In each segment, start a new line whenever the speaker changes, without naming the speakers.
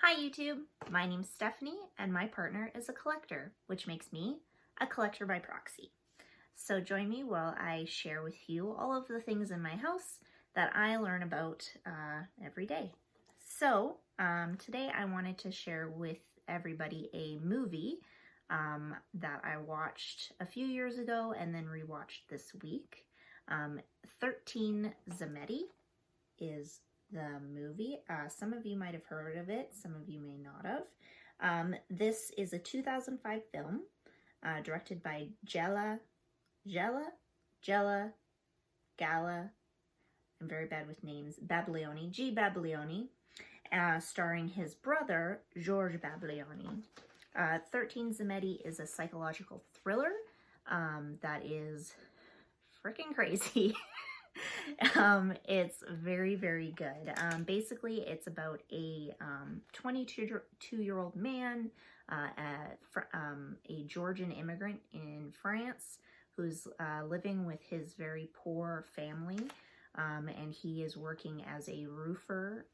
Hi YouTube, my name's Stephanie and my partner is a collector, which makes me a collector by proxy. So join me while I share with you all of the things in my house that I learn about every day. So today I wanted to share with everybody a movie that I watched a few years ago and then rewatched this week. 13 Tzameti is the movie. Some of you might have heard of it, some of you may not have. This is a 2005 film directed by Gala, I'm very bad with names, Baglioni, G. Baglioni, starring his brother, George Baglioni. 13 Tzameti is a psychological thriller that is freaking crazy. It's very, very good. Basically, it's about a 22-year-old man, a Georgian immigrant in France who's living with his very poor family, and he is working as a roofer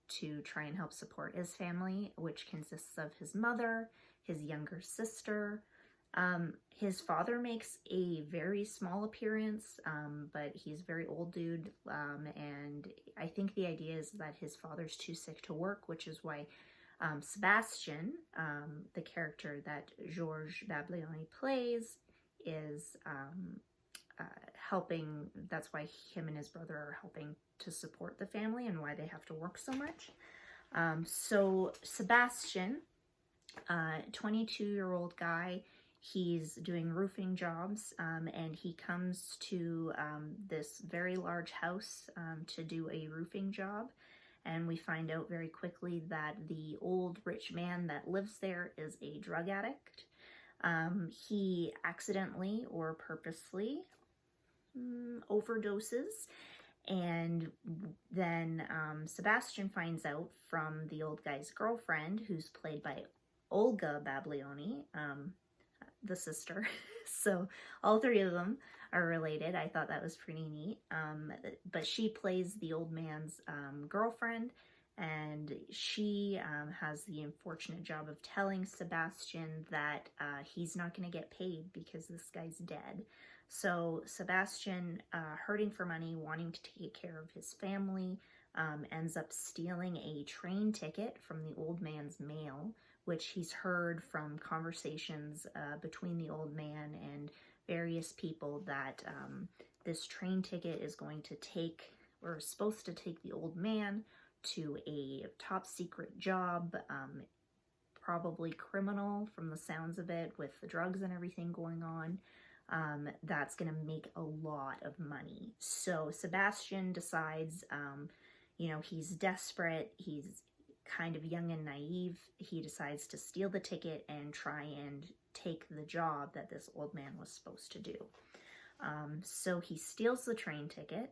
to try and help support his family, which consists of his mother, his younger sister. His father makes a very small appearance, but he's a very old dude, and I think the idea is that his father's too sick to work, which is why Sebastian, the character that George Baglioni plays, is helping. That's why him and his brother are helping to support the family and why they have to work so much. So Sebastian, 22-year-old guy, he's doing roofing jobs, and he comes to this very large house to do a roofing job, and we find out very quickly that the old rich man that lives there is a drug addict. He accidentally or purposely overdoses, and then Sebastian finds out from the old guy's girlfriend, who's played by Olga Baglioni, the sister. So all three of them are related. I thought that was pretty neat. But she plays the old man's girlfriend, and she has the unfortunate job of telling Sebastian that he's not going to get paid because this guy's dead. So Sebastian, hurting for money, wanting to take care of his family, ends up stealing a train ticket from the old man's mail, which he's heard from conversations between the old man and various people that this train ticket is going to take, or is supposed to take, the old man to a top secret job, probably criminal from the sounds of it, with the drugs and everything going on. That's going to make a lot of money. So Sebastian decides, he's desperate, he's kind of young and naive. He decides to steal the ticket and try and take the job that this old man was supposed to do. So he steals the train ticket,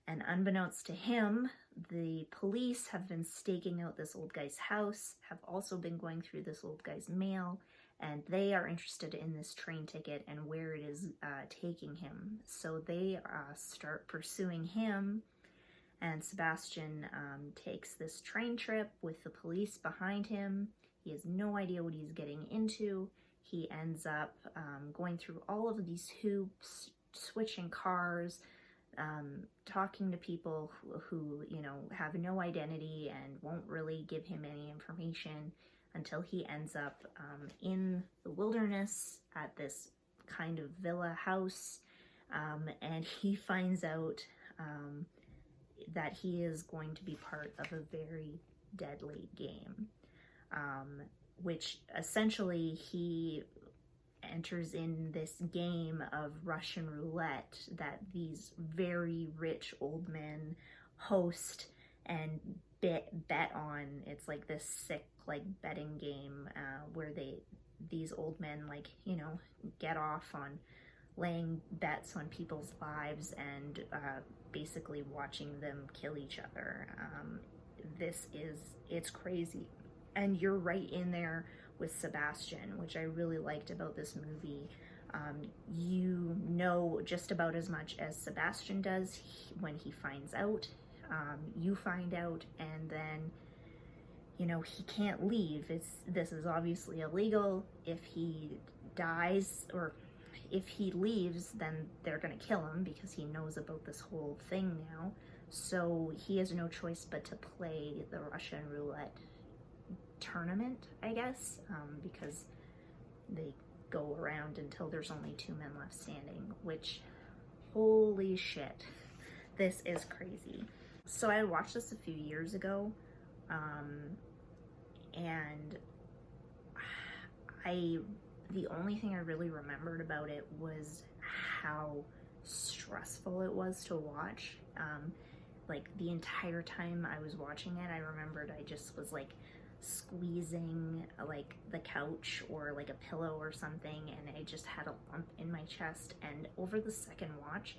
and unbeknownst to him, the police have been staking out this old guy's house, have also been going through this old guy's mail, and they are interested in this train ticket and where it is taking him. So they start pursuing him, and Sebastian takes this train trip with the police behind him. He has no idea what he's getting into. He ends up going through all of these hoops, switching cars, talking to people who have no identity and won't really give him any information, until he ends up in the wilderness at this kind of villa house, and he finds out that he is going to be part of a very deadly game, which essentially he enters in this game of Russian roulette that these very rich old men host and bet on. It's like this sick betting game where these old men get off on laying bets on people's lives and basically watching them kill each other. It's crazy. And you're right in there with Sebastian, which I really liked about this movie. You know just about as much as Sebastian does when he finds out. You find out, and then you know, he can't leave. This is obviously illegal. If he dies, or if he leaves, then they're gonna kill him because he knows about this whole thing now. So he has no choice but to play the Russian roulette tournament, I guess, because they go around until there's only 2 men left standing, which, holy shit, this is crazy. So I watched this a few years ago, and the only thing I really remembered about it was how stressful it was to watch. Like the entire time I was watching it, I remembered I just was like squeezing like the couch or like a pillow or something, and I just had a lump in my chest. And over the second watch,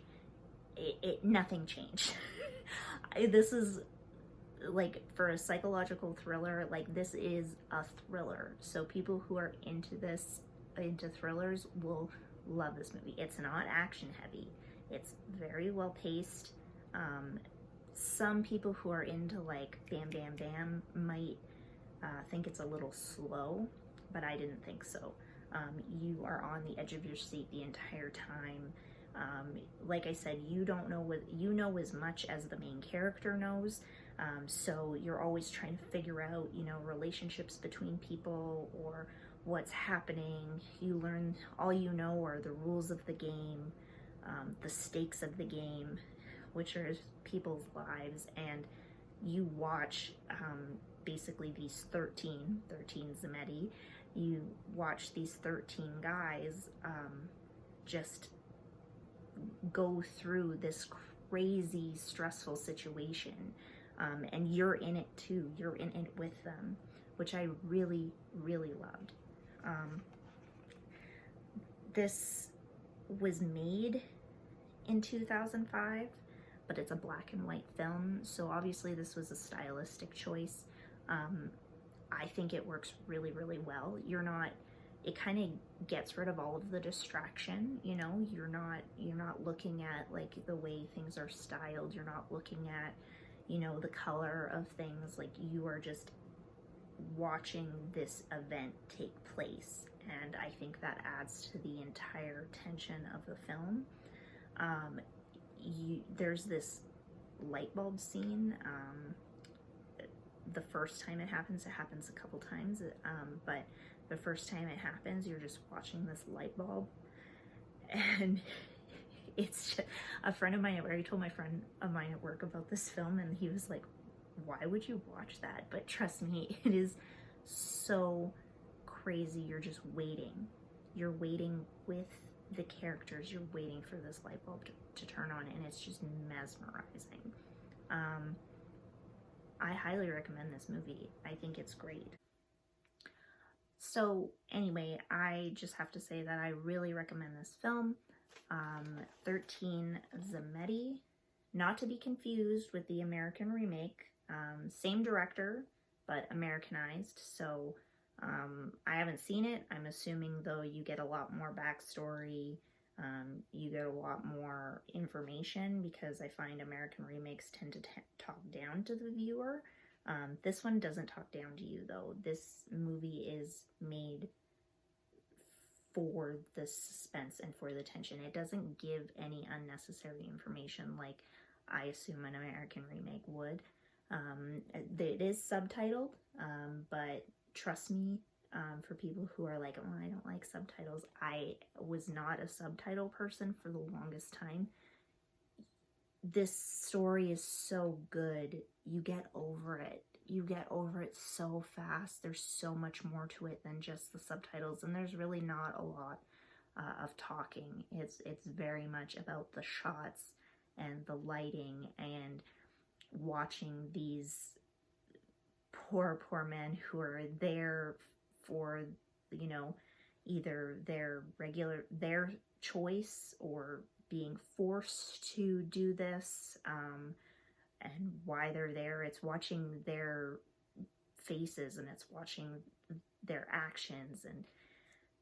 nothing changed. This is like, for a psychological thriller, like this is a thriller. So people who are into thrillers will love this movie. It's not action heavy. It's very well paced. Some people who are into like bam bam bam might think it's a little slow, but I didn't think so. You are on the edge of your seat the entire time. Like I said, you know as much as the main character knows. So you're always trying to figure out, you know, relationships between people or what's happening. You learn, all you know are the rules of the game, the stakes of the game, which are people's lives, and you watch basically these 13 Tzameti, you watch these 13 guys just go through this crazy stressful situation, and you're in it too. You're in it with them, which I really, really loved. This was made in 2005, but it's a black and white film, so obviously this was a stylistic choice. I think it works really, really well. It kind of gets rid of all of the distraction, you know. You're not looking at like the way things are styled. You're not looking at, you know, the color of things. Like, you are just watching this event take place, and I think that adds to the entire tension of the film. There's this light bulb scene. The first time it happens a couple times, but the first time it happens, you're just watching this light bulb, and it's just, a friend of mine at work, I told my friend of mine at work about this film, and he was like, why would you watch that? But trust me, it is so crazy. You're just waiting. You're waiting with the characters. You're waiting for this light bulb to turn on, and it's just mesmerizing. I highly recommend this movie. I think it's great. So anyway, I just have to say that I really recommend this film. 13 Tzameti, not to be confused with the American remake. Same director, but Americanized. So I haven't seen it. I'm assuming, though, you get a lot more backstory. You get a lot more information, because I find American remakes tend to talk down to the viewer. This one doesn't talk down to you, though. This movie is made for the suspense and for the tension. It doesn't give any unnecessary information like I assume an American remake would. It is subtitled, but trust me, for people who are like, oh, I don't like subtitles, I was not a subtitle person for the longest time. This story is so good. You get over it. You get over it so fast. There's so much more to it than just the subtitles, and there's really not a lot of talking. It's very much about the shots and the lighting and watching these poor men who are there for, you know, either their choice or being forced to do this, and why they're there. It's watching their faces, and it's watching their actions and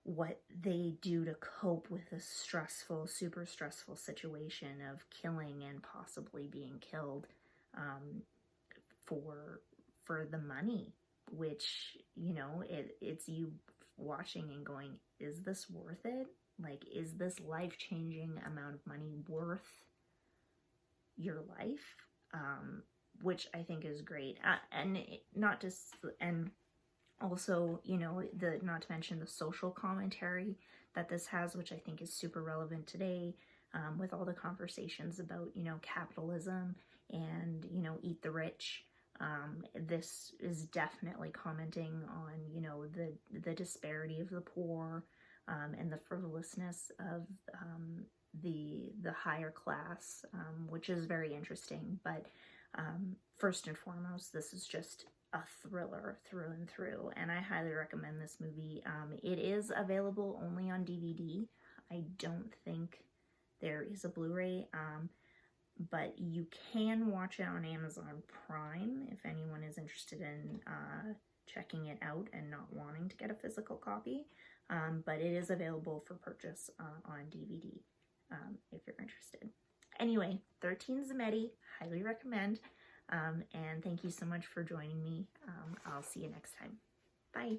what they do to cope with a stressful, super stressful situation of killing and possibly being killed, for the money, which, you know, it's you watching and going, is this worth it? Like, is this life-changing amount of money worth your life? Which I think is great. And not just, and also, you know, not to mention the social commentary that this has, which I think is super relevant today, with all the conversations about, you know, capitalism and, you know, eat the rich. This is definitely commenting on, you know, the disparity of the poor, and the frivolousness of the higher class, which is very interesting. But first and foremost, this is just a thriller through and through, and I highly recommend this movie. It is available only on DVD. I don't think there is a Blu-ray, but you can watch it on Amazon Prime if anyone is interested in checking it out and not wanting to get a physical copy. But it is available for purchase on DVD if you're interested. Anyway, 13 Tzameti, highly recommend. And thank you so much for joining me. I'll see you next time. Bye.